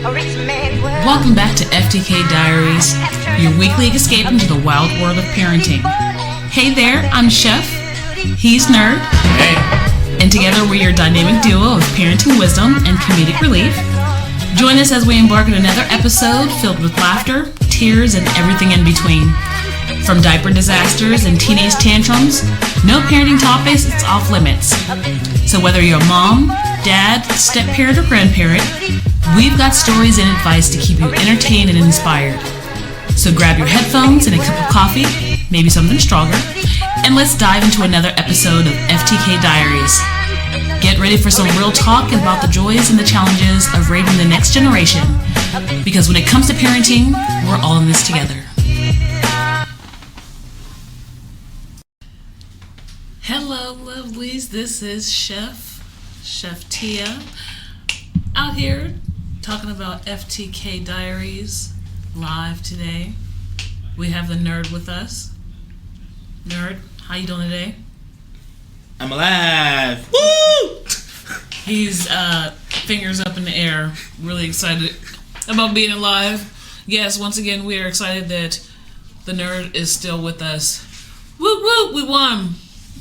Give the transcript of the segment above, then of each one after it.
Welcome back to FTK Diaries, your weekly escape into the wild world of parenting. Hey there, I'm Chef. He's Nerd. Hey. And together we're your dynamic duo of parenting wisdom and comedic relief. Join us as we embark on another episode filled with laughter, tears, and everything in between. From diaper disasters and teenage tantrums, no parenting topics is off limits. So whether you're a mom, dad, step-parent, or grandparent, we've got stories and advice to keep you entertained and inspired. So grab your headphones and a cup of coffee, maybe something stronger, and let's dive into another episode of FTK Diaries. Get ready for some real talk about the joys and the challenges of raising the next generation, because when it comes to parenting, we're all in this together. Hello, lovelies. This is Chef Tia, out here talking about FTK Diaries live today. We have the Nerd with us. Nerd, how you doing today? I'm alive. Woo! He's fingers up in the air, really excited about being alive. Yes, once again, we are excited that the Nerd is still with us. Woo woo, we won.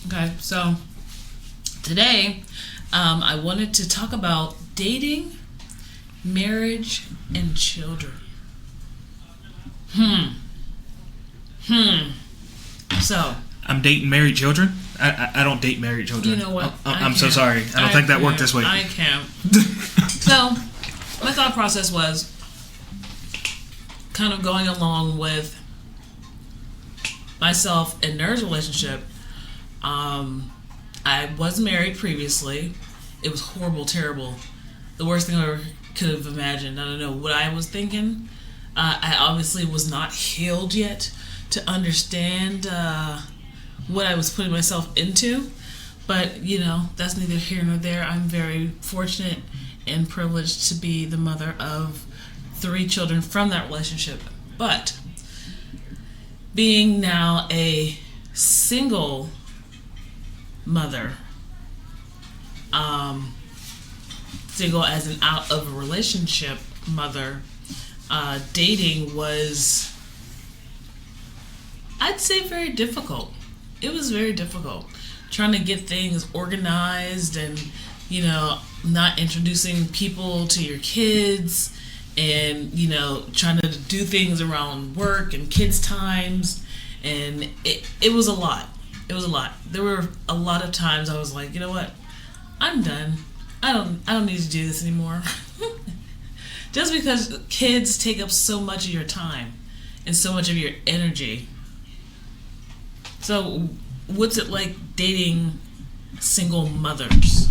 Okay, so today I wanted to talk about dating, marriage, and children. So I'm dating married children. I don't date married children. You know what? I'm so sorry. I don't think that worked this way. I can't. So my thought process was kind of going along with myself and Nerd's relationship. I was married previously. It was horrible, terrible. The worst thing I ever could have imagined. I don't know what I was thinking. I obviously was not healed yet to understand what I was putting myself into. But, you know, that's neither here nor there. I'm very fortunate and privileged to be the mother of 3 children from that relationship. But being now a single mother, single as an out of a relationship mother, dating was, I'd say, very difficult. It was very difficult trying to get things organized and, you know, not introducing people to your kids and, you know, trying to do things around work and kids' times. And it was a lot. It was a lot. There were a lot of times I was like, you know what? I'm done. I don't need to do this anymore. Just because kids take up so much of your time and so much of your energy. So, what's it like dating single mothers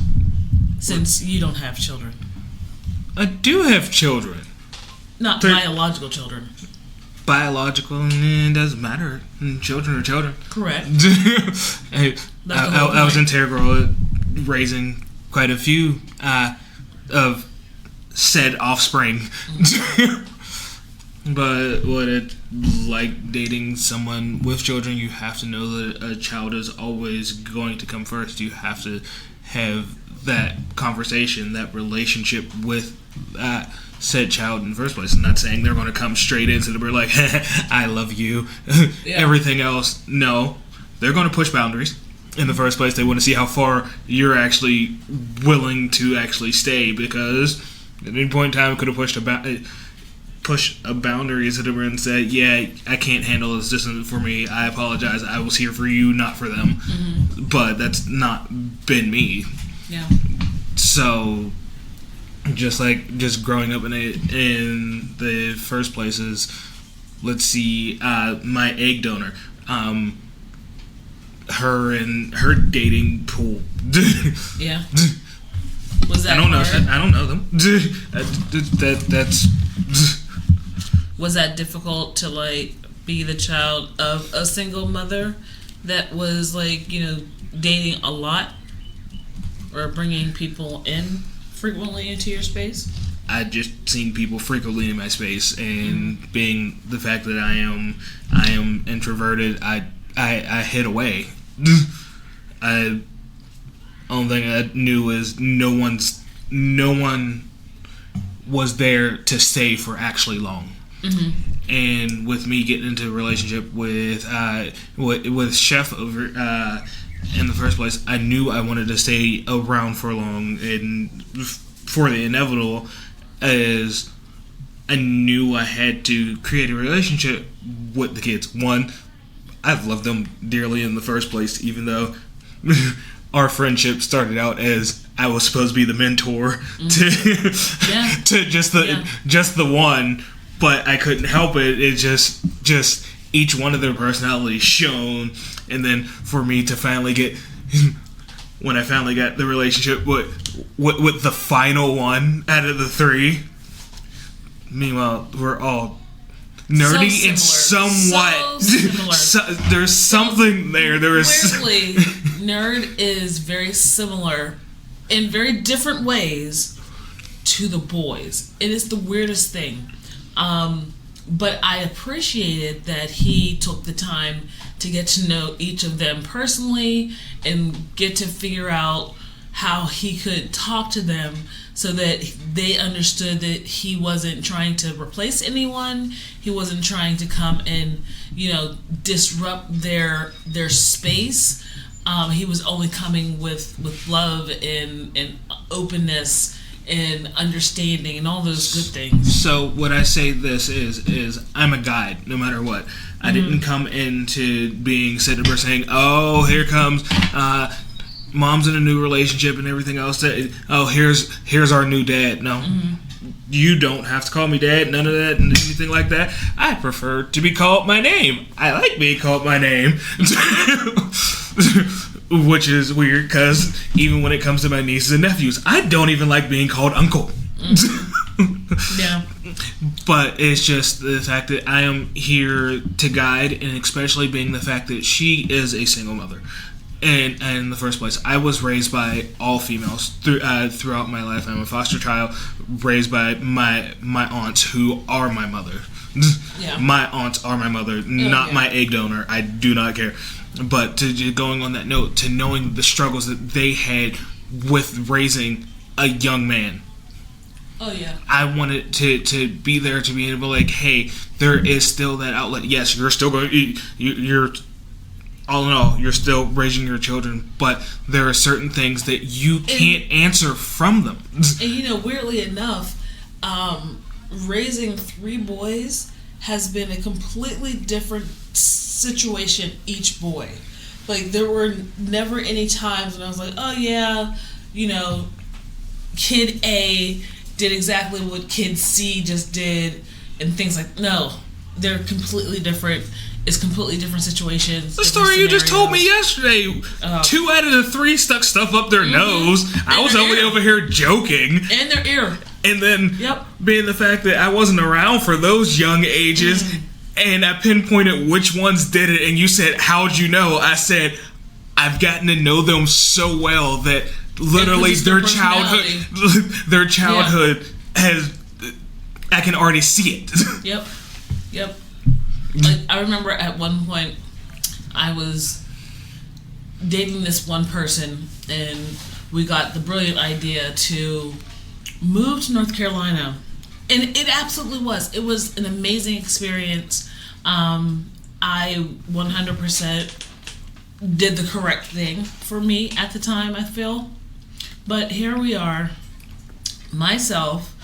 since you don't have children? I do have children. Not biological children. Biological, it doesn't matter. Children are children. Correct. I was integral at raising quite a few of said offspring. But what it's like dating someone with children, you have to know that a child is always going to come first. You have to have that conversation, that relationship with said child in the first place. I'm not saying they're going to come straight into the like, I love you. Yeah. Everything else, no. They're going to push boundaries. In the first place, they want to see how far you're actually willing to actually stay, because at any point in time, it could have push a boundary and said, yeah, I can't handle this. This isn't for me. I apologize. I was here for you, not for them. Mm-hmm. But that's not been me. Yeah. So, just growing up in the first places, let's see, my egg donor, her and her dating pool. Yeah. Was that I don't hard? know. I don't know them. That's. Was that difficult to like be the child of a single mother that was like, you know, dating a lot or bringing people in frequently into your space? I just seen people frequently in my space, and being the fact that I am introverted, I hid away. Only thing I knew is no one was there to stay for actually long. And with me getting into a relationship with Chef over in the first place, I knew I wanted to stay around for long, and for the inevitable, as I knew I had to create a relationship with the kids. One, I've loved them dearly in the first place, even though our friendship started out as I was supposed to be the mentor to just the one, but I couldn't help it. It just each one of their personalities shone, and then for me to finally get, when I finally got the relationship with the final one out of the three. Meanwhile, we're all nerdy and somewhat. There's something there. Weirdly, nerd is very similar in very different ways to the boys. It is the weirdest thing. But I appreciated that he took the time to get to know each of them personally and get to figure out how he could talk to them so that they understood that he wasn't trying to replace anyone. He wasn't trying to come and, disrupt their space. He was only coming with love and openness and understanding and all those good things. So what I say this is I'm a guide no matter what. I didn't come into being sitting there saying, oh, here comes mom's in a new relationship and everything else. Here's our new dad. No, you don't have to call me dad. None of that and anything like that. I prefer to be called my name. I like being called my name. Which is weird because even when it comes to my nieces and nephews, I don't even like being called uncle. Yeah. But it's just the fact that I am here to guide, and especially being the fact that she is a single mother. And in the first place, I was raised by all females throughout my life. I'm a foster child raised by my aunts who are my mother. Yeah. My aunts are my mother, not my egg donor. I do not care. But going on that note, to knowing the struggles that they had with raising a young man. Oh, yeah. I wanted to be there to be able to like, hey, there is still that outlet. Yes, you're still going, you're all in all, you're still raising your children, but there are certain things that you can't answer from them. And weirdly enough, raising 3 boys has been a completely different situation each boy. Like, there were never any times when I was like, oh yeah, kid A did exactly what kid C just did, and things like, no, they're completely different. It's completely different situations. The story you just told me yesterday. 2 out of the 3 stuck stuff up their nose. I was only over here joking. And their ear. And then being the fact that I wasn't around for those young ages, and I pinpointed which ones did it, and you said, how'd you know? I said, I've gotten to know them so well that literally their childhood has, I can already see it. Yep. Like, I remember at one point I was dating this one person, and we got the brilliant idea to move to North Carolina, and it absolutely was. It was an amazing experience. I 100% did the correct thing for me at the time, I feel. But here we are, myself,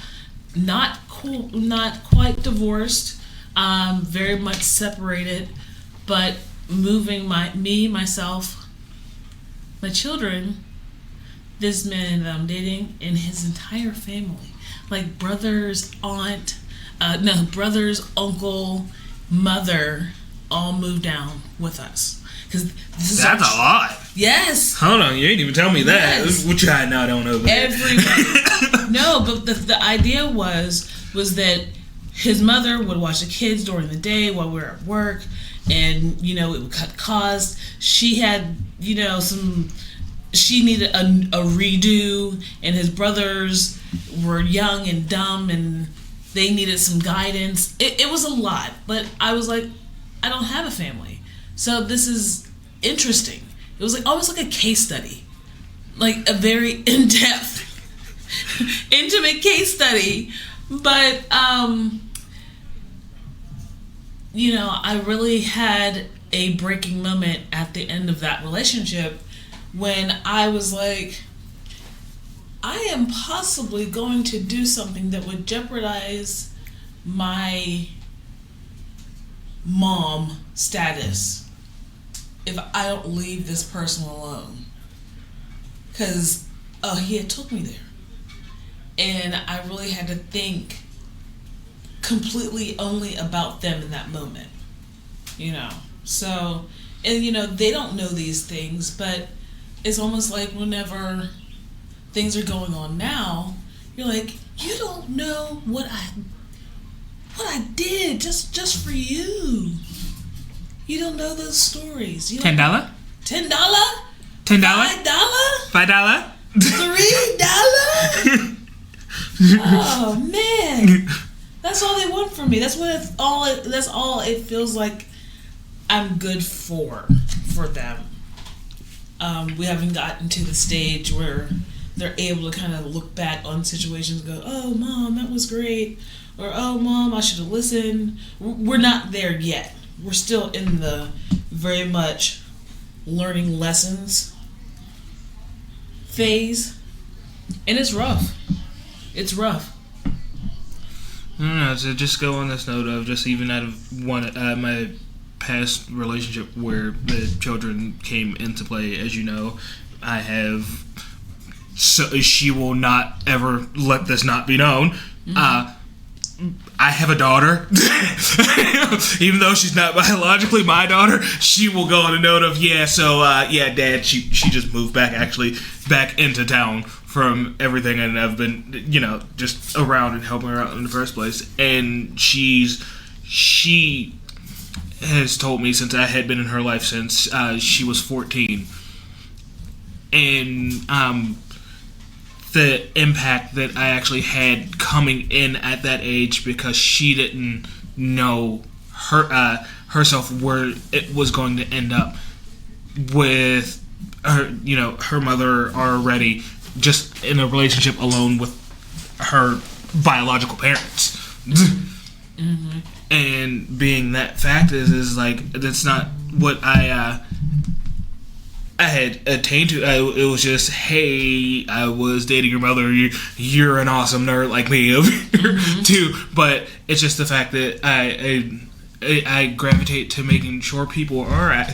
not quite divorced, very much separated, but moving myself, my children, this man that I'm dating, and his entire family, like brothers, uncle, mother, all moved down with us. That's a lot. Yes. Hold on, you ain't even tell me that. Yes. Which I now don't know. Everybody. No, but the idea was that his mother would watch the kids during the day while we were at work, and it would cut costs. She had she needed a redo, and his brothers were young and dumb, and they needed some guidance. It was a lot, but I was like, I don't have a family, so this is interesting. It was almost like a case study, like a very in-depth, intimate case study But, I really had a breaking moment at the end of that relationship when I was like, I am possibly going to do something that would jeopardize my mom status if I don't leave this person alone. Because, he had took me there. And I really had to think completely only about them in that moment. So, and they don't know these things, but it's almost like whenever things are going on now, you're like, you don't know what I did just for you. You don't know those stories. $10? $10? $10? $5? $5? $3? Oh man, that's all they want from me. That's all it feels like I'm good for them. We haven't gotten to the stage where they're able to kind of look back on situations and go, oh mom, that was great, or oh mom, I should have listened. We're not there yet. We're still in the very much learning lessons phase, and it's rough. It's rough. I don't know. To just go on this note of just even out of my past relationship where the children came into play, as you know, I have. So she will not ever let this not be known. Mm-hmm. I have a daughter. Even though she's not biologically my daughter, she will go on a note of, Dad, she just moved back into town from everything, and I've been, just around and helping her out in the first place. And she has told me since I had been in her life since she was 14. And the impact that I actually had coming in at that age, because she didn't know herself where it was going to end up with her, her mother already just in a relationship alone with her biological parents. Mm-hmm. And being that fact is like, that's not what I had attained to. It was just, hey, I was dating your mother. You're an awesome nerd like me, mm-hmm. too. But it's just the fact that I gravitate to making sure people are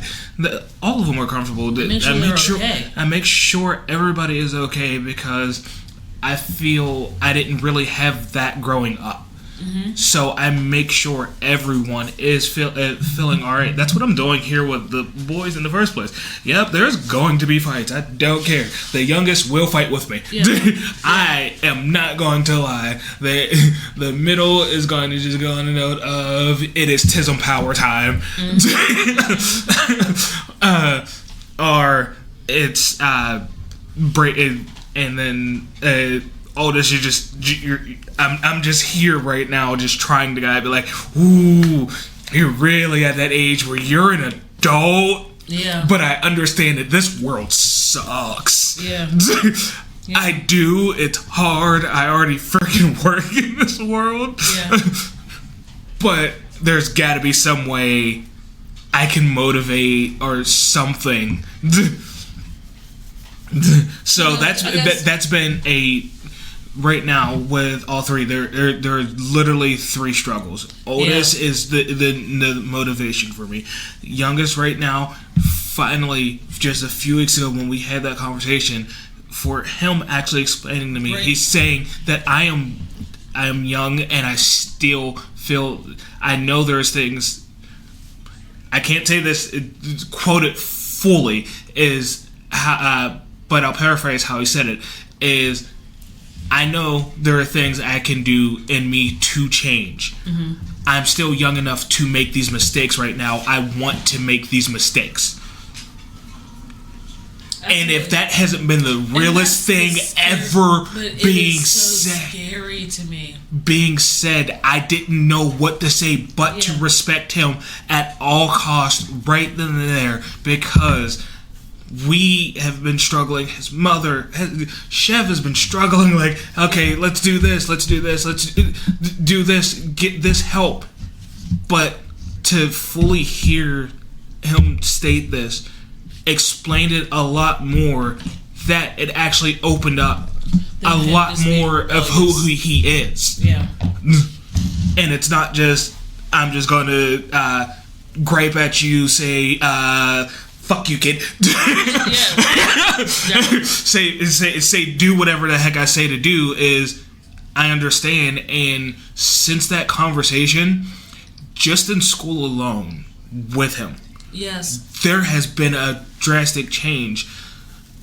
all of them are comfortable. I make sure everybody is okay, because I feel I didn't really have that growing up. Mm-hmm. So I make sure everyone is feeling all right. That's what I'm doing here with the boys in the first place. Yep, there's going to be fights. I don't care. The youngest will fight with me. Yeah. I am not going to lie. The middle is going to just go on a note of, it is Tism power time. Mm-hmm. Or it's and then oldest, I'm just here right now, just trying to be like, ooh, you're really at that age where you're an adult. Yeah. But I understand that this world sucks. Yeah. Yeah. I do. It's hard. I already freaking work in this world. Yeah. But there's got to be some way I can motivate or something. So that's been a. Right now, with all three, there are literally three struggles. Oldest is the motivation for me. Youngest right now, finally, just a few weeks ago when we had that conversation, for him actually explaining to me, he's saying that I am young and I still feel, I know there's things, I can't say this, quote it fully, but I'll paraphrase how he said it, is, I know there are things I can do in me to change. Mm-hmm. I'm still young enough to make these mistakes right now. I want to make these mistakes. Absolutely. And if that hasn't been the realest thing ever being said, scary to me. Being said, I didn't know what to say but to respect him at all costs right then and there, because we have been struggling. His mother, Chev, has been struggling. Like, okay, let's do this. Let's do this. Let's do this. Get this help. But to fully hear him state this explained it a lot more. That it actually opened up a lot more of who he is. Yeah. And it's not just, I'm just going to gripe at you, say, fuck you, kid. Yeah. say do whatever the heck I say to do. Is I understand. And since that conversation, just in school alone with him, yes, there has been a drastic change.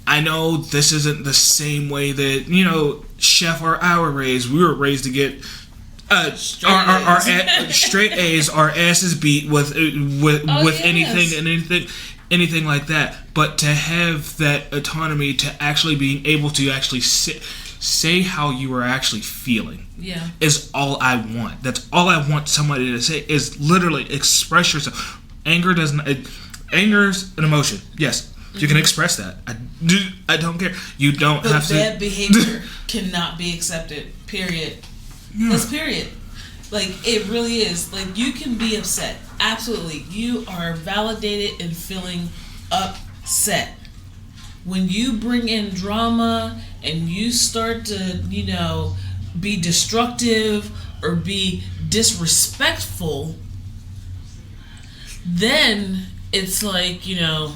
I know this isn't the same way that, you know, Chef or I were raised. We were raised to get straight A's, our asses beat with anything and anything like that. But to have that autonomy, to actually being able to actually say how you are actually feeling, is all I want. That's all I want somebody to say, is literally express yourself. Anger's an emotion. Yes. You can express that. I don't care. You don't have to. Bad behavior cannot be accepted. Period. Yeah. That's period. Like, it really is. Like, you can be upset. Absolutely. You are validated in feeling upset. When you bring in drama and you start to, you know, be destructive or be disrespectful, then it's like, you know,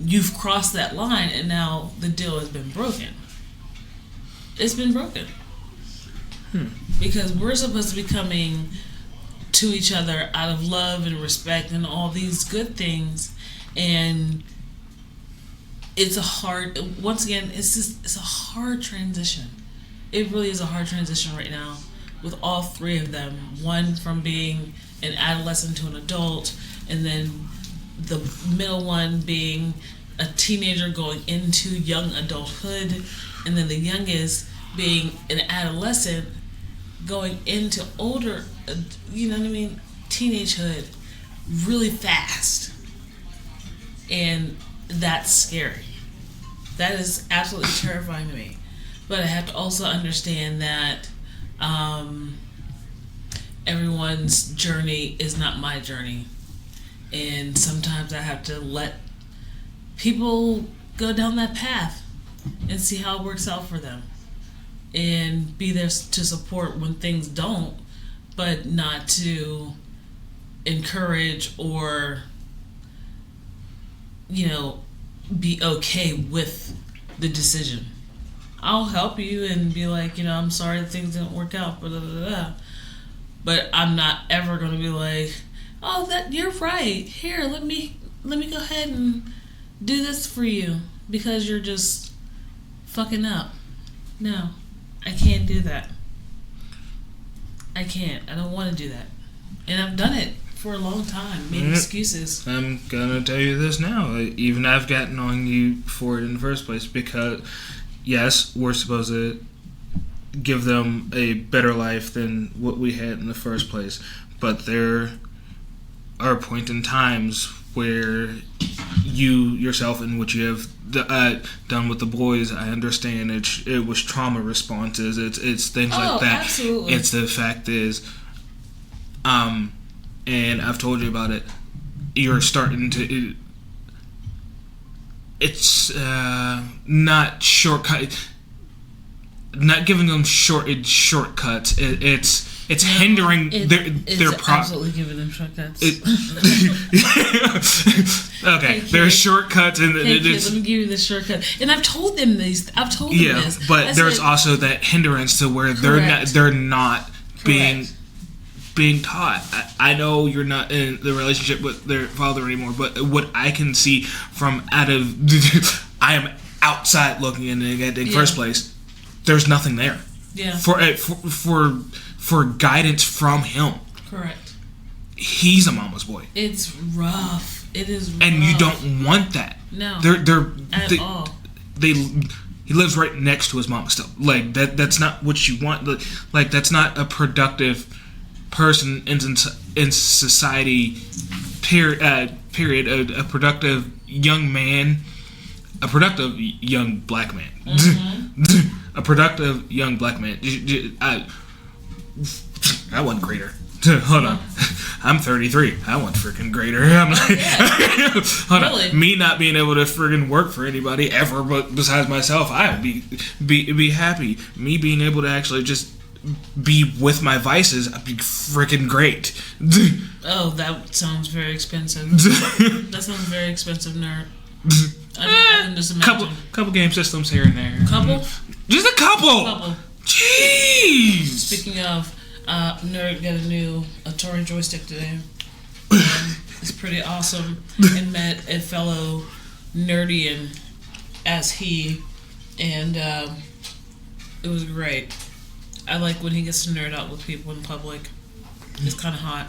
you've crossed that line and now the deal has been broken. It's been broken. Because we're supposed to be coming to each other out of love and respect and all these good things, and it's a hard, once again, it's a hard transition. It really is a hard transition right now with all three of them. One from being an adolescent to an adult, and then the middle one being a teenager going into young adulthood, and then the youngest being an adolescent going into older, you know what I mean, teenagehood really fast. And that's scary. That is absolutely terrifying to me. But I have to also understand that everyone's journey is not my journey. And sometimes I have to let people go down that path and see how it works out for them. And be there to support when things don't, but not to encourage or, you know, be okay with the decision. I'll help you and be like, you know, I'm sorry that things didn't work out, blah, blah, blah, blah. But I'm not ever going to be like, oh, that you're right. Here, let me go ahead and do this for you because you're just fucking up. No, I can't do that. I can't. I don't want to do that. And I've done it for a long time. Made excuses. I'm gonna tell you this now. Even I've gotten on you for it in the first place because, yes, we're supposed to give them a better life than what we had in the first place. But there are points in times where you yourself and what you have done with the boys, I understand it was trauma responses. It's things like that. Absolutely. It's the fact is, and I've told you about it. You're starting to. It's not shortcut. Not giving them shortcuts. It's hindering their absolutely giving them shortcuts. Okay, there's shortcuts and let me give you this shortcut. And I've told them this. Yeah, but there's also that hindrance to where they're not being taught. I know you're not in the relationship with their father anymore, but what I can see from I am outside looking in the first place. There's nothing there. Yeah. For guidance from him. Correct. He's a mama's boy. It's rough. It is rough. And you don't want that. No. At all. He lives right next to his mama still. Like that's not what you want. Like that's not a productive person in society. Period. A productive young man a productive young black man. A productive young black man. I want greater. Hold on. I'm 33. I want freaking greater. I'm like, hold really? on. Me not being able to freaking work for anybody ever but besides myself, I would be happy. Me being able to actually just be with my vices, I'd be freaking great. Oh, that sounds very expensive. That sounds very expensive, nerd. I can just imagine. Couple game systems here and there. Couple? Just a couple. Jeez. Speaking of, nerd got a new Atari joystick today. It's pretty awesome. And met a fellow nerdian as he, and it was great. I like when he gets to nerd out with people in public. It's kind of hot.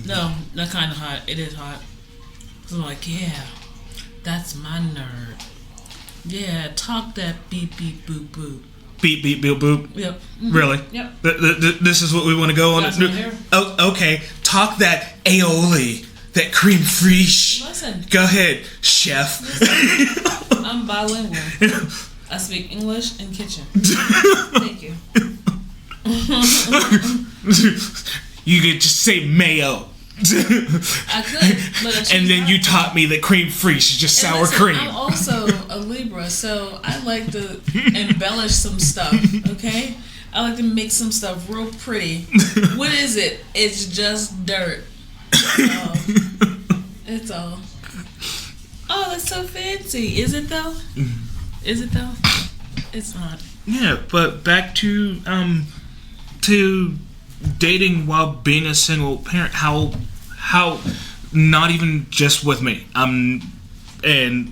No, not kind of hot. It is hot. So I'm like, yeah, that's my nerd. Yeah, talk that beep beep boop boop. Beep beep boop boop. Yep. Mm-hmm. Really? Yep. This is what we want to go on. That's my hair. Oh, okay. Talk that aioli, that cream fraiche. Listen. Go ahead, chef. Listen, I'm bilingual. I speak English and kitchen. Thank you. You could just say mayo. I could, but and then you taught me that cream fraiche is just sour cream. I'm also a Libra, so I like to embellish some stuff, okay? I like to make some stuff real pretty. What is it? It's just dirt. It's all. Oh, that's so fancy. Is it though? Is it though? It's not. Yeah, but back to dating while being a single parent. How not even just with me. And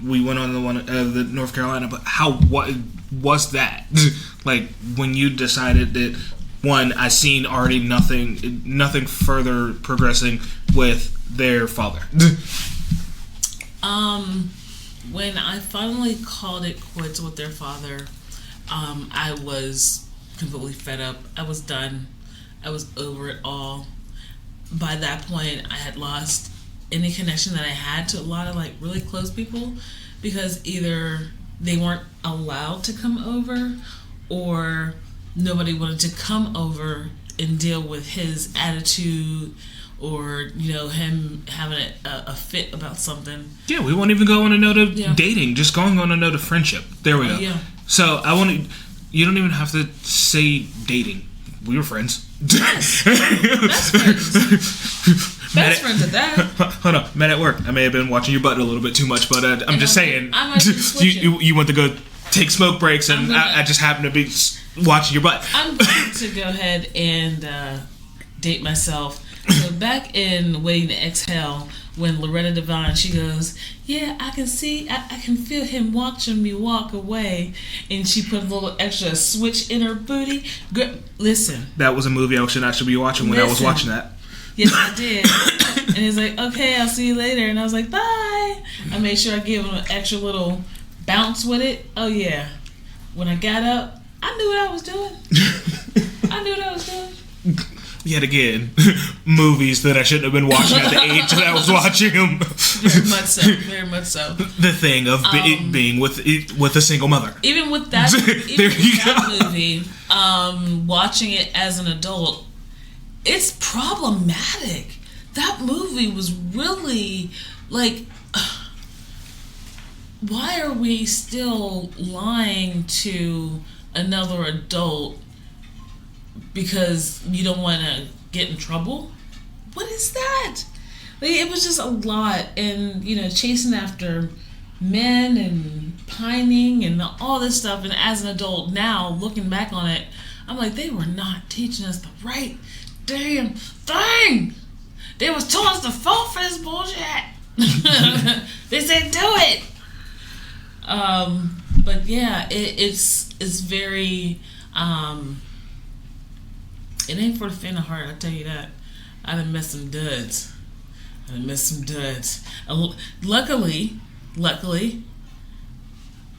we went on the one the North Carolina, but what was that? Like when you decided that one, I seen already nothing further progressing with their father. When I finally called it quits with their father, I was completely fed up. I was done. I was over it all. By that point, I had lost any connection that I had to a lot of like really close people, because either they weren't allowed to come over or nobody wanted to come over and deal with his attitude or, you know, him having a fit about something. Yeah, we won't even go on a note of dating, just going on a note of friendship. There we go. Yeah. So you don't even have to say dating. We were friends. Yes. Best friends. Best friends at that. Hold on. Met at work. I may have been watching your butt a little bit too much, but I'm just saying. I might be switching. You went to go take smoke breaks, and I just happened to be watching your butt. I'm going to go ahead and date myself. So back in Waiting to Exhale, when Loretta Devine, she goes, yeah, I can see, I can feel him watching me walk away, and she put a little extra switch in her booty. Listen. That was a movie I should be watching when I was watching that. Yes, I did. And he's like, okay, I'll see you later. And I was like, bye. I made sure I gave him an extra little bounce with it. Oh, yeah. When I got up, I knew what I was doing. Yet again, movies that I shouldn't have been watching at the age that I was watching them. Very much so. The thing of being with a single mother. Even with that, movie, watching it as an adult, it's problematic. That movie was really like, why are we still lying to another adult because you don't want to get in trouble? What is that? Like, it was just a lot, and you know, chasing after men and pining and all this stuff. And as an adult now, looking back on it, I'm like, they were not teaching us the right damn thing. They was telling us to fall for this bullshit. They said do it. But yeah, it's very. It ain't for the faint of heart, I tell you that. I done missed some duds. Luckily,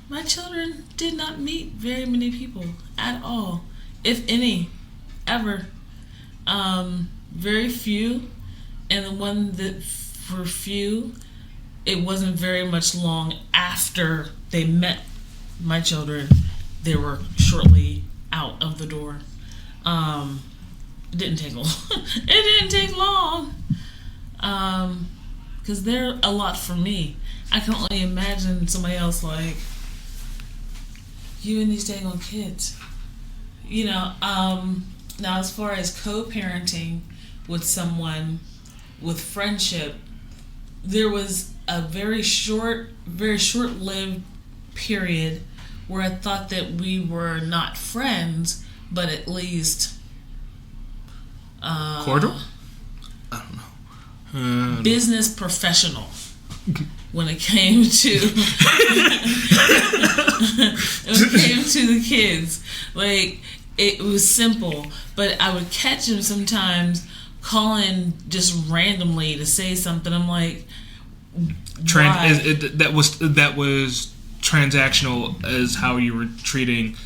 my children did not meet very many people at all, if any, ever. Very few, and the one that were few, it wasn't very much long after they met my children, they were shortly out of the door. It didn't take long. It didn't take long. Because they're a lot for me. I can only imagine somebody else like, you and these dang old kids. Now as far as co-parenting with someone, with friendship, there was a very short-lived period where I thought that we were not friends, but at least cordial? I don't know. Business professional when it came to the kids. Like, it was simple, but I would catch him sometimes calling just randomly to say something. I'm like, that was transactional as how you were treating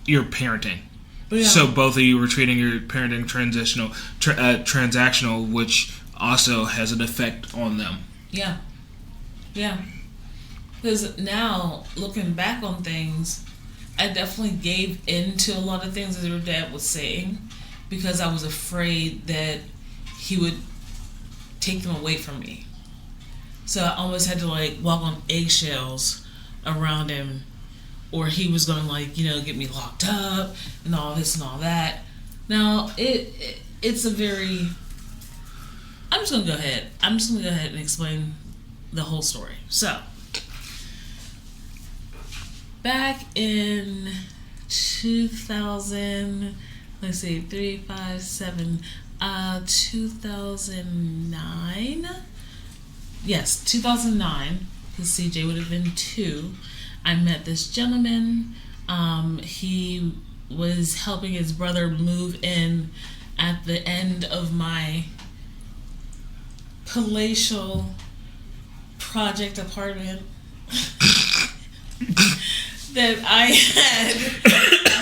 your parenting. Yeah. So both of you were treating your parenting transactional, which also has an effect on them. Yeah. Because now, looking back on things, I definitely gave in to a lot of things that your dad was saying because I was afraid that he would take them away from me. So I almost had to walk on eggshells around him, or he was going to get me locked up and all this and all that. Now it's a very. I'm just gonna go ahead and explain the whole story. So back in 2000, 2009. Yes, 2009, because CJ would have been 2. I met this gentleman. He was helping his brother move in at the end of my palatial project apartment that I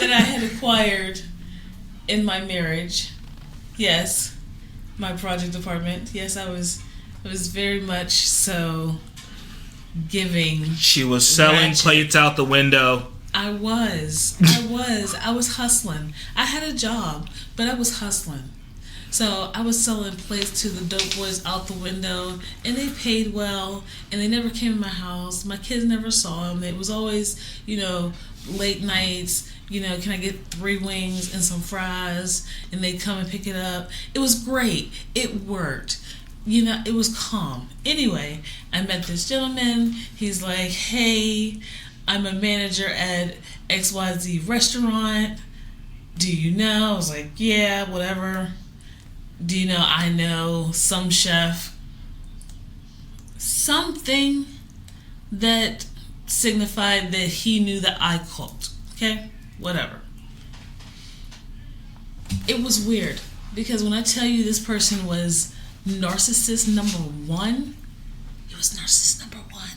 had acquired in my marriage. Yes, my project apartment. Yes, I was very much so giving. She was selling plates out the window. I was hustling. I had a job, but I was hustling. So I was selling plates to the dope boys out the window, and they paid well, and they never came to my house. My kids never saw them. It was always, late nights, can I get 3 wings and some fries? And they'd come and pick it up. It was great. It worked. It was calm. Anyway, I met this gentleman. He's like, hey, I'm a manager at XYZ restaurant. Do you know? I was like, yeah, whatever. Do you know I know some chef? Something that signified that he knew that I cooked. Okay? Whatever. It was weird because when I tell you this person was narcissist number 1, he was narcissist number 1.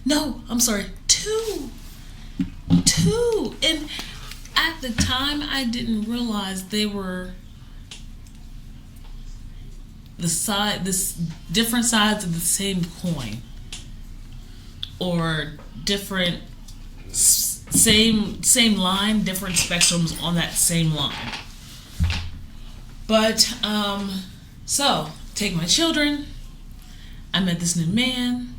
No, I'm sorry, 2. And at the time, I didn't realize they were different sides of the same coin, or different same line, different spectrums on that same line. But so take my children. I met this new man.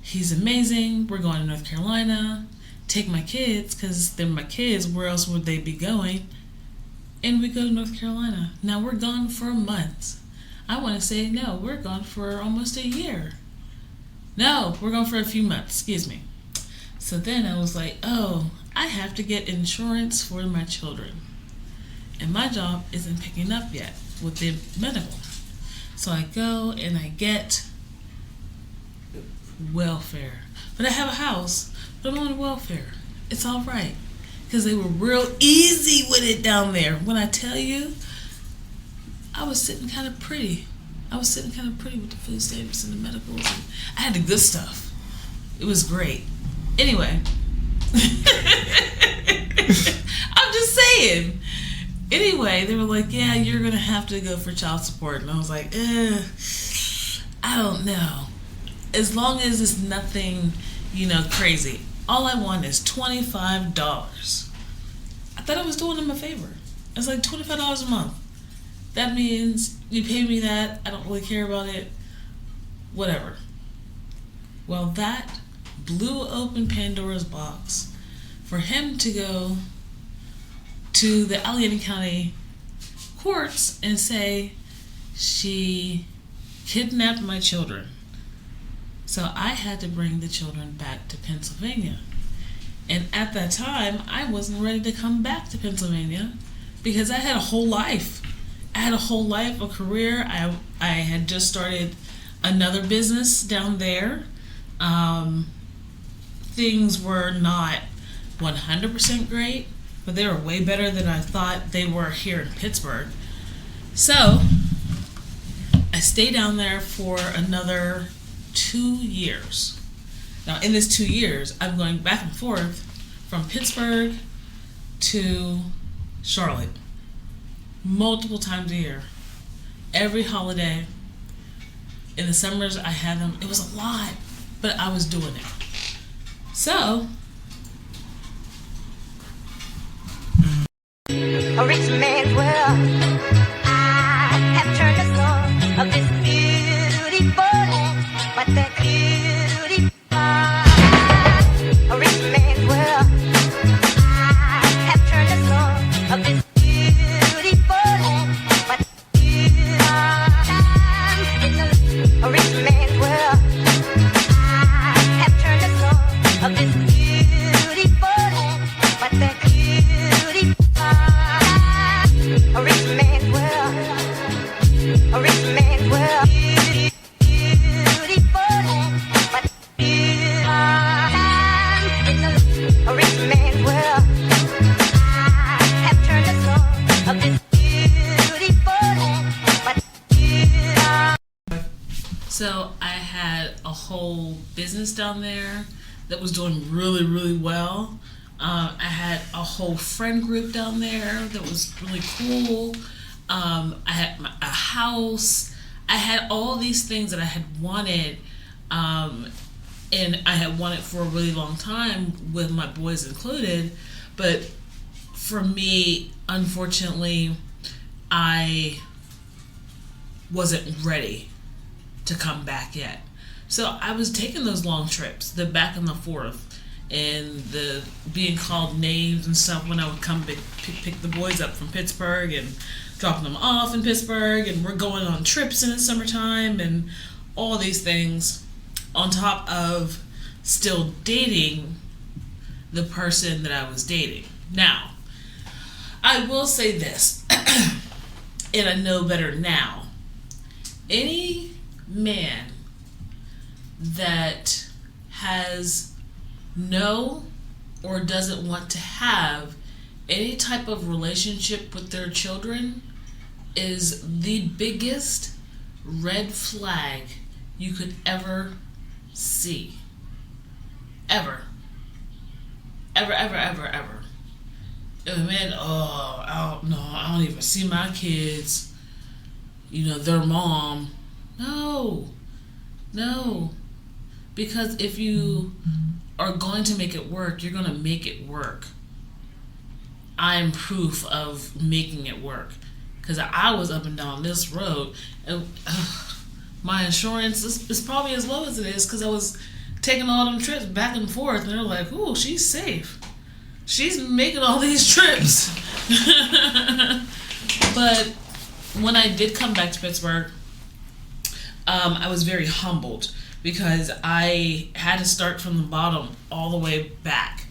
He's amazing. We're going to North Carolina. Take my kids, because they're my kids. Where else would they be going? And we go to North Carolina. Now we're gone for a month. I want to say no, we're gone for almost a year. No, we're gone for a few months. Excuse me. So then I was like, oh, I have to get insurance for my children. And my job isn't picking up yet with the medical. So I go and I get welfare. But I have a house, but I'm on welfare. It's all right. Because they were real easy with it down there. When I tell you, I was sitting kind of pretty. with the food stamps and the medicals. And I had the good stuff. It was great. Anyway. I'm just saying. Anyway, they were like, yeah, you're going to have to go for child support. And I was like, I don't know. as long as it's nothing, crazy. All I want is $25. I thought I was doing them a favor. It's like $25 a month. That means you pay me that. I don't really care about it. Whatever. Well, that blew open Pandora's box for him to go to the Allegheny County courts and say she kidnapped my children. So I had to bring the children back to Pennsylvania. And at that time, I wasn't ready to come back to Pennsylvania because I had a whole life. I had a whole life, a career. I had just started another business down there. Things were not 100% great, but they were way better than I thought they were here in Pittsburgh. So I stayed down there for another 2 years. Now, in this 2 years, I'm going back and forth from Pittsburgh to Charlotte multiple times a year. Every holiday. In the summers, I had them. It was a lot, but I was doing it. So, a rich man's world. I have turned the soul of this beautiful land, but that beautiful, a rich man's world. I have turned the soul of this beautiful land, but a rich man's world. I have turned the soul of this beautiful land, but that beautiful. A rich man's world. A rich man's world. Beautiful land, but beautiful. A rich man's world. I have turned the soul of this beautiful land, but beautiful. So I had a whole business down there that was doing really, really well. I had a whole friend group down there that was really cool. I had a house. I had all these things that I had wanted, and I had wanted for a really long time with my boys included. But for me, unfortunately, I wasn't ready to come back yet. So I was taking those long trips, the back and the forth, and the being called names and stuff when I would come pick the boys up from Pittsburgh and dropping them off in Pittsburgh, and we're going on trips in the summertime and all these things on top of still dating the person that I was dating. Now, I will say this, and I know better now. Any man that has no or doesn't want to have any type of relationship with their children is the biggest red flag you could ever see. Ever. Ever. Man, I don't even see my kids, their mom. No. Because if you are going to make it work, you're going to make it work. I'm proof of making it work. Because I was up and down this road, and my insurance is probably as low as it is because I was taking all them trips back and forth, and they're like, "Ooh, she's safe. She's making all these trips." But when I did come back to Pittsburgh, I was very humbled because I had to start from the bottom all the way back.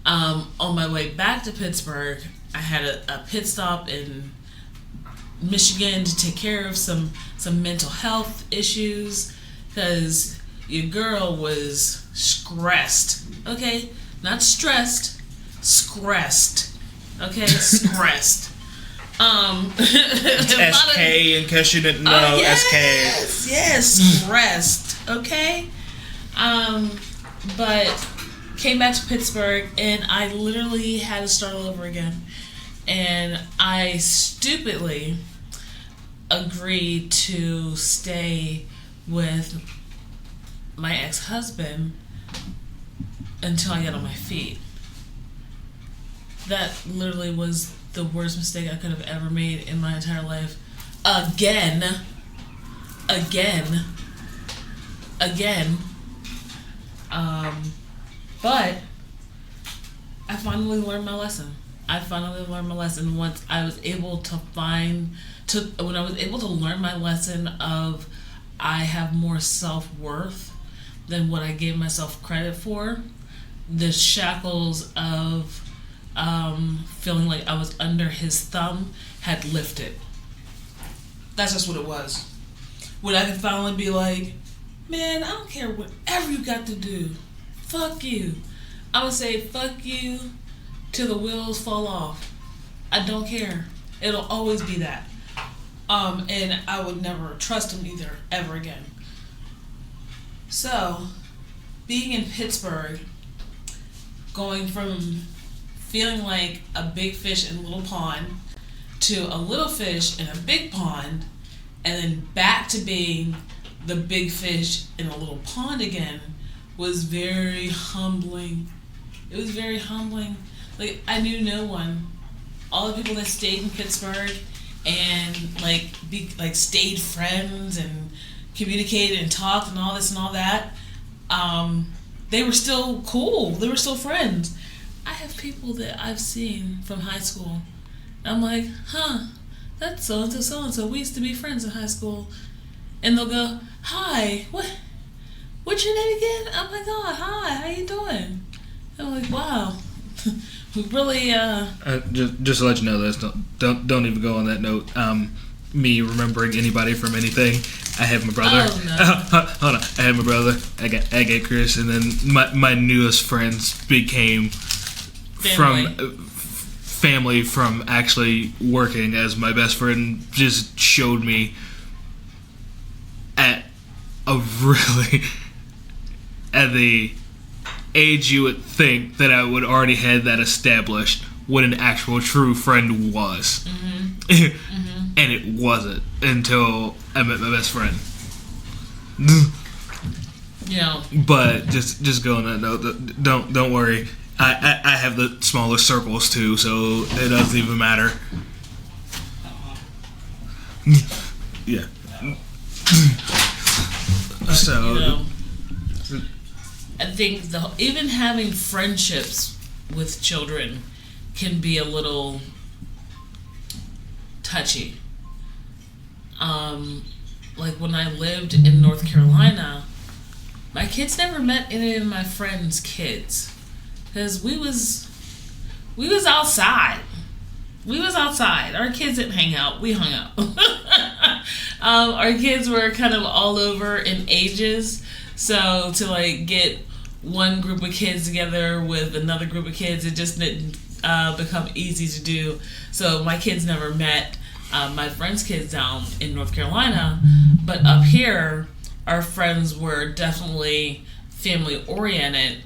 On my way back to Pittsburgh, I had a pit stop in Michigan to take care of some mental health issues because your girl was stressed. Okay, not stressed, stressed. Okay, stressed. SK, in case you didn't know, SK. Yes, stressed. Okay, but came back to Pittsburgh and I literally had to start all over again. And I stupidly agreed to stay with my ex-husband until I got on my feet. That literally was the worst mistake I could have ever made in my entire life. Again. But I finally learned my lesson. Once I was able when I was able to learn my lesson of I have more self-worth than what I gave myself credit for. The shackles of feeling like I was under his thumb had lifted. That's just what it was. When I could finally be like, man, I don't care whatever you got to do. Fuck you. I would say fuck you till the wheels fall off. I don't care. It'll always be that. And I would never trust him either, ever again. So, being in Pittsburgh, going from feeling like a big fish in a little pond to a little fish in a big pond, and then back to being the big fish in a little pond again was very humbling. It was very humbling. Like, I knew no one. All the people that stayed in Pittsburgh and stayed friends and communicated and talked and all this and all that, they were still cool. They were still friends. I have people that I've seen from high school. I'm like, that's so-and-so, so-and-so. We used to be friends in high school. And they'll go, hi, what's your name again? Oh my God, hi, how you doing? I'm like, wow. We really, just to let you know this, don't even go on that note. Me remembering anybody from anything. I have my brother. Oh, no. Hold on. I have my brother. I got Chris, and then my newest friends became family from actually working, as my best friend just showed me at the age you would think that I would already had that established what an actual true friend was. Mm-hmm. And it wasn't until I met my best friend. Yeah. But just go on that note. Don't worry. I have the smaller circles too, so it doesn't even matter. Yeah. So. I think even having friendships with children can be a little touchy. Like when I lived in North Carolina, my kids never met any of my friends' kids because we was outside. We was outside. Our kids didn't hang out. We hung out. Our kids were kind of all over in ages. So to get one group of kids together with another group of kids, it just didn't become easy to do. So my kids never met my friends' kids down in North Carolina. But up here, our friends were definitely family oriented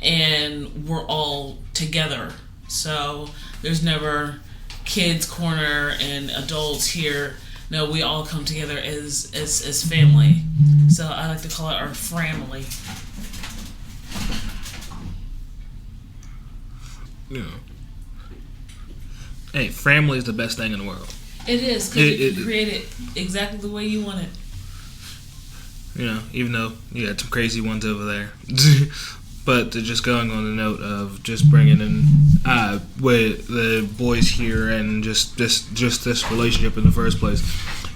and we're all together. So there's never kids corner and adults here. No, we all come together as family. So I like to call it our family. Yeah. Hey, family is the best thing in the world. It is, because you can create it exactly the way you want it. Even though you had some crazy ones over there. But just going on the note of just bringing in with the boys here and just this relationship in the first place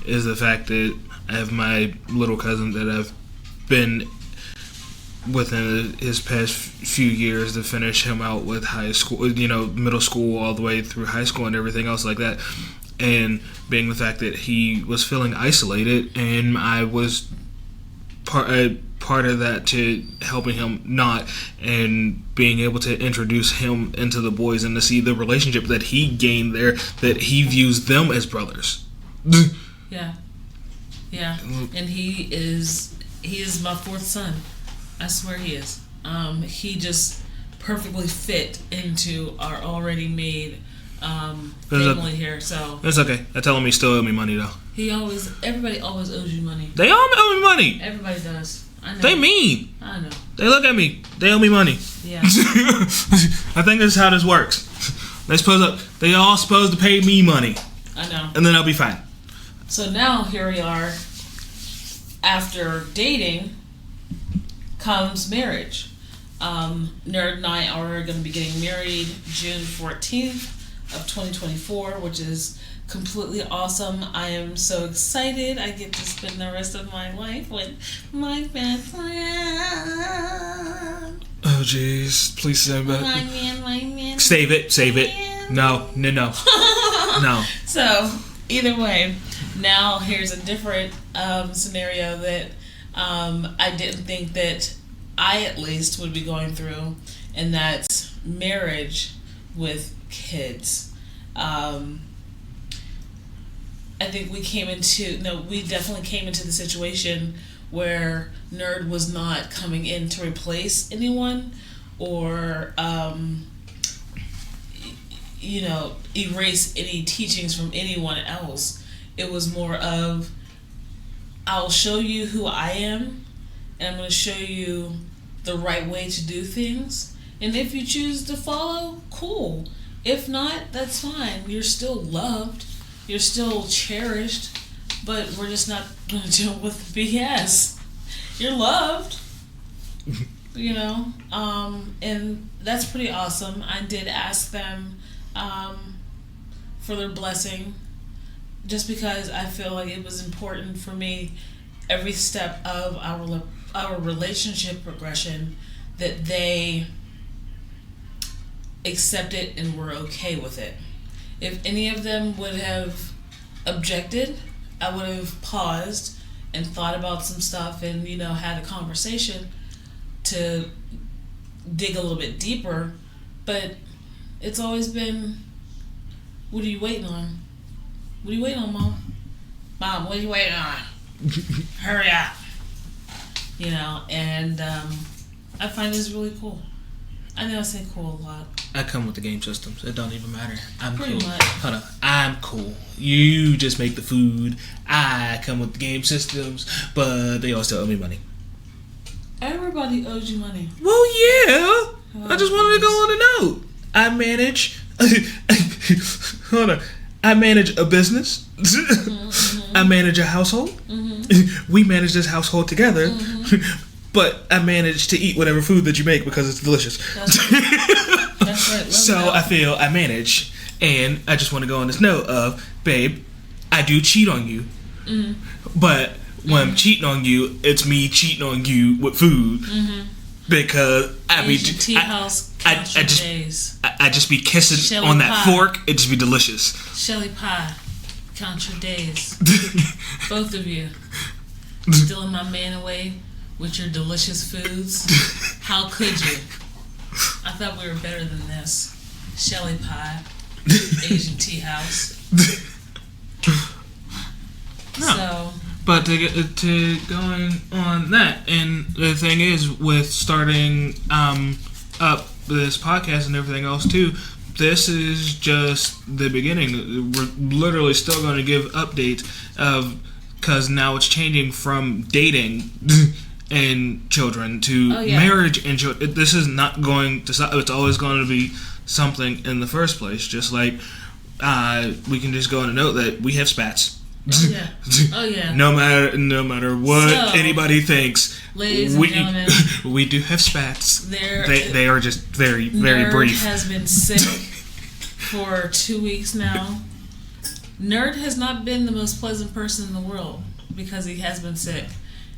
is the fact that I have my little cousin that I've been within his past few years to finish him out with high school, middle school all the way through high school and everything else like that. And being the fact that he was feeling isolated and I was part of that to helping him not, and being able to introduce him into the boys and to see the relationship that he gained there, that he views them as brothers. Yeah. And he is my fourth son. I swear he is. He just perfectly fit into our already made family here. So it's okay. I tell him he still owe me money though. Everybody always owes you money. They all owe me money. Everybody does. I know. They mean. I know. They look at me. They owe me money. Yeah. I think that's how this works. They all supposed to pay me money. I know. And then I'll be fine. So now here we are. After dating comes marriage. Nerd and I are going to be getting married June 14th of 2024, which is completely awesome. I am so excited. I get to spend the rest of my life with my best friend. Oh, jeez. Please say about it. My man. Save it. No. No. So, either way, now here's a different scenario that I didn't think that I at least would be going through, and that's marriage with kids. I think we definitely came into the situation where Nerd was not coming in to replace anyone or, erase any teachings from anyone else. It was more of, I'll show you who I am, and I'm going to show you the right way to do things. And if you choose to follow, cool. If not, that's fine. You're still loved. You're still cherished. But we're just not going to deal with the BS. You're loved. And that's pretty awesome. I did ask them for their blessing, just because I feel like it was important for me every step of our relationship progression that they accepted and were okay with it. If any of them would have objected, I would have paused and thought about some stuff and, had a conversation to dig a little bit deeper. But it's always been, what are you waiting on? What are you waiting on, Mom? Mom, what are you waiting on? Hurry up. And I find this really cool. I know I say cool a lot. I come with the game systems. It don't even matter. I'm Pretty cool. much. Hold on. I'm cool. You just make the food. I come with the game systems, but they all still owe me money. Everybody owes you money. Well, yeah. I just wanted to go on a note. I manage. Hold on. I manage a business. I manage a household. We manage this household together. But I manage to eat whatever food that you make because it's delicious. That's right. So I feel I manage. And I just want to go on this note of, babe, I do cheat on you. But when I'm cheating on you, it's me cheating on you with food. Because I just be kissing Shelly on that pie. fork. It just be delicious. Shelly pie, count your days. Both of you. Stealing my man away with your delicious foods. How could you? I thought we were better than this. Shelly pie, Asian tea house. No. So, but to going on that, and the thing is, with starting up this podcast and everything else too, this is just the beginning. We're literally still going to give updates of, because now it's changing from dating and children to marriage and children. This is not going to stop. It's always going to be something in the first place. Just like we can just go on a note that we have spats. Oh yeah. No matter what anybody thinks, ladies and gentlemen, we do have spats. They are just very Nerd brief. Has been sick for 2 weeks now. Nerd has not been the most pleasant person in the world because he has been sick,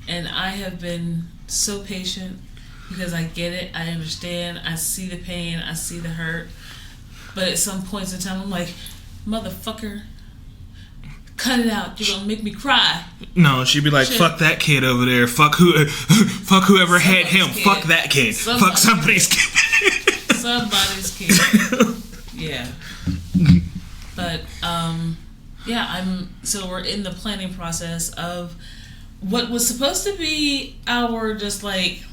and I have been so patient because I get it, I understand, I see the pain, I see the hurt, but at some points in time I'm like, motherfucker, cut it out. You're gonna make me cry. No, she'd be like, fuck that kid over there. Fuck whoever had him. Kid. Fuck that kid. Fuck somebody's kid. Somebody's kid. Yeah. But so we're in the planning process of what was supposed to be our just like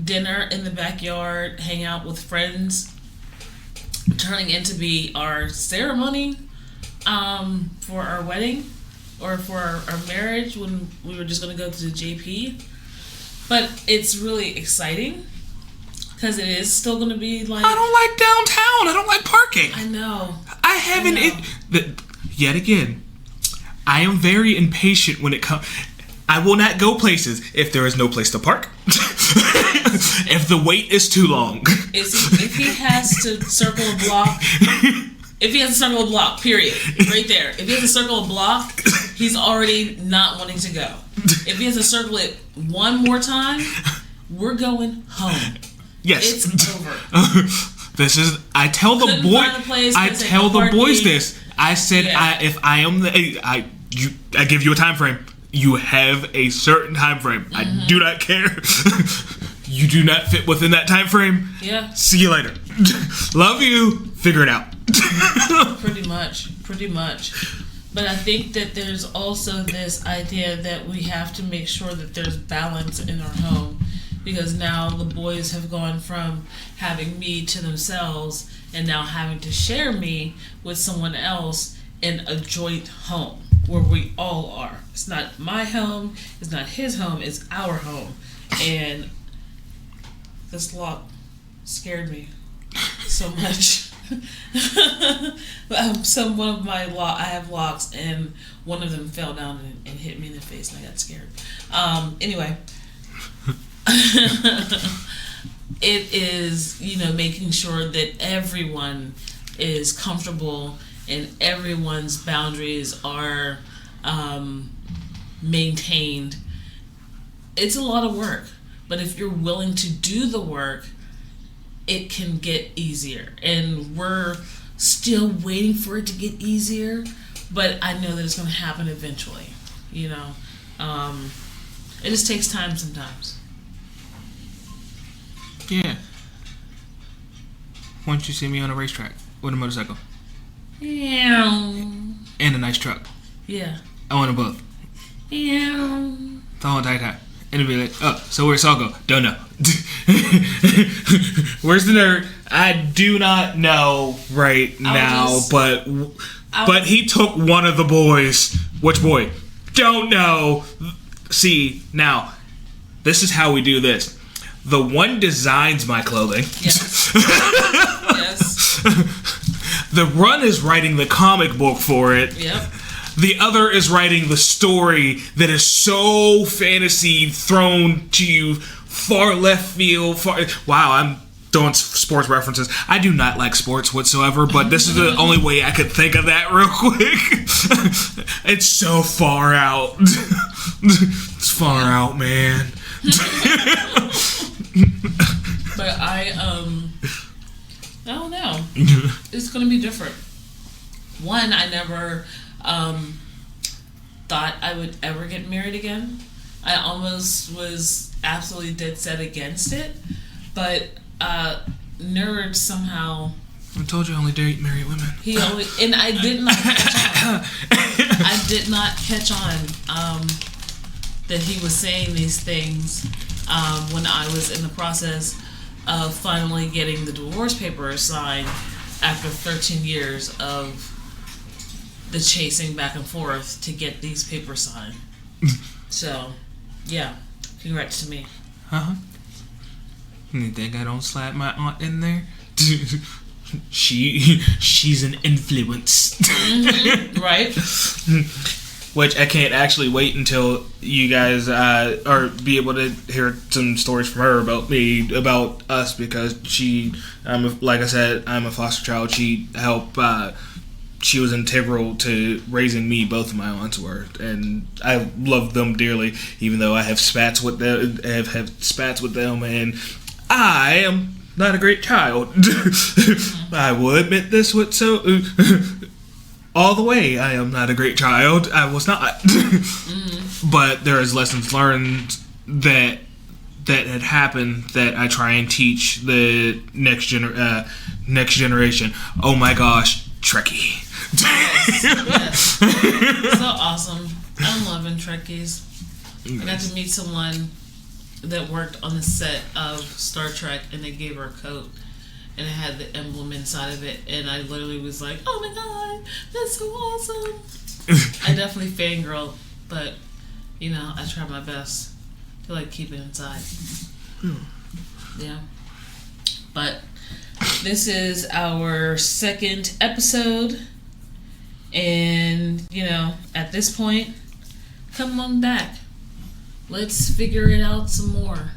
dinner in the backyard, hang out with friends, turning into be our ceremony for our wedding or for our marriage when we were just going to go to the JP. But it's really exciting because it is still going to be like. I don't like downtown. I don't like parking. I know. I haven't. Yet again, I am very impatient when it comes. I will not go places if there is no place to park. If the wait is too long. If he has to circle a block. If he has to circle a block, period. Right there. If he has to circle a block, he's already not wanting to go. If he has to circle it one more time, we're going home. Yes. It's over. This is. I tell the boy. I tell the boys this. I said, if I am I give you a time frame. You have a certain time frame. I do not care. You do not fit within that time frame. Yeah. See you later. Love you. Figure it out. Pretty much. But I think that there's also this idea that we have to make sure that there's balance in our home, because now the boys have gone from having me to themselves and now having to share me with someone else in a joint home where we all are. It's not my home, it's not his home, it's our home. And this lock scared me so much. One of my I have locks, and one of them fell down and hit me in the face, and I got scared. Anyway, it is, making sure that everyone is comfortable and everyone's boundaries are maintained. It's a lot of work, but if you're willing to do the work, it can get easier. And we're still waiting for it to get easier, but I know that it's going to happen eventually. It just takes time sometimes. Yeah. Why don't you see me on a racetrack with a motorcycle? Yeah. And a nice truck. Yeah. I want them both. Yeah. The whole entire time. And it'd be like, oh, so where's Saul go? Don't know. Where's the nerd? I do not know right now, but he took one of the boys. Which boy? Don't know. See, now, this is how we do this. The one designs my clothing. Yes. Yes. The one is writing the comic book for it. Yep. The other is writing the story that is so fantasy thrown to you, far left field. Wow, I'm throwing sports references. I do not like sports whatsoever, but this is the only way I could think of that real quick. It's so far out. It's far out, man. But I don't know. It's going to be different. One, I never thought I would ever get married again. I almost was absolutely dead set against it, but nerd somehow. I told you I only date married women. And I did not catch on. I did not catch on that he was saying these things when I was in the process of finally getting the divorce papers signed after 13 years of the chasing back and forth to get these papers signed. So, yeah, congrats to me. Uh-huh. You think I don't slap my aunt in there? She's an influence. Mm-hmm. Right? Which I can't actually wait until you guys or be able to hear some stories from her about us, because like I said, I'm a foster child. She helped. She was integral to raising me. Both of my aunts were, and I love them dearly. Even though I have spats with them, and I am not a great child. I will admit this all the way. I am not a great child. I was not. But there is lessons learned that had happened that I try and teach the next generation. Oh my gosh, Trekkie. Yes. So awesome. I'm loving Trekkies. I got to meet someone that worked on the set of Star Trek, and they gave her a coat, and it had the emblem inside of it, and I literally was like, oh my god, that's so awesome. I definitely fangirl, but I try my best They like keep it inside. Yeah. But this is our second episode. And, at this point, come on back. Let's figure it out some more.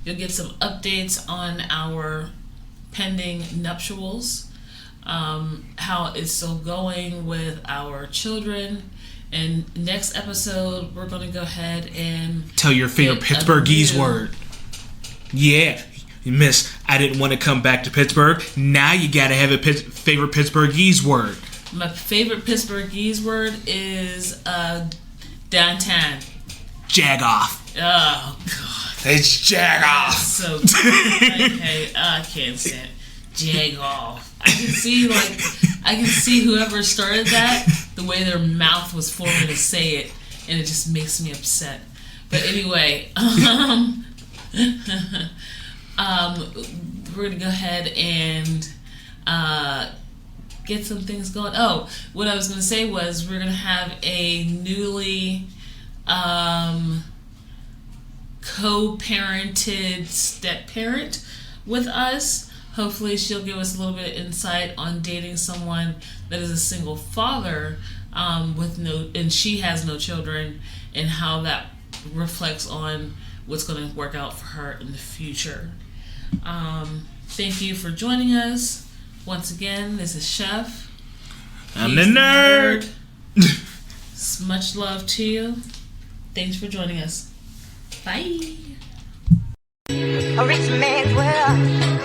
You'll get some updates on our pending nuptials, how it's still going with our children. And next episode, we're going to go ahead and tell your favorite Pittsburghese word. Yeah, miss, I didn't want to come back to Pittsburgh. Now you got to have a favorite Pittsburghese word. My favorite Pittsburghese word is downtown. Jag off. Oh, God. It's jag off. So okay, I can't stand it. Jag off. I can see whoever started that, the way their mouth was forming to say it, and it just makes me upset. But anyway, we're gonna go ahead and get some things going. Oh, what I was gonna say was we're gonna have a newly co-parented step-parent with us. Hopefully she'll give us a little bit of insight on dating someone that is a single father and she has no children, and how that reflects on what's going to work out for her in the future. Thank you for joining us. Once again, this is Chef. I'm the nerd. Much love to you. Thanks for joining us. Bye. A rich man's world.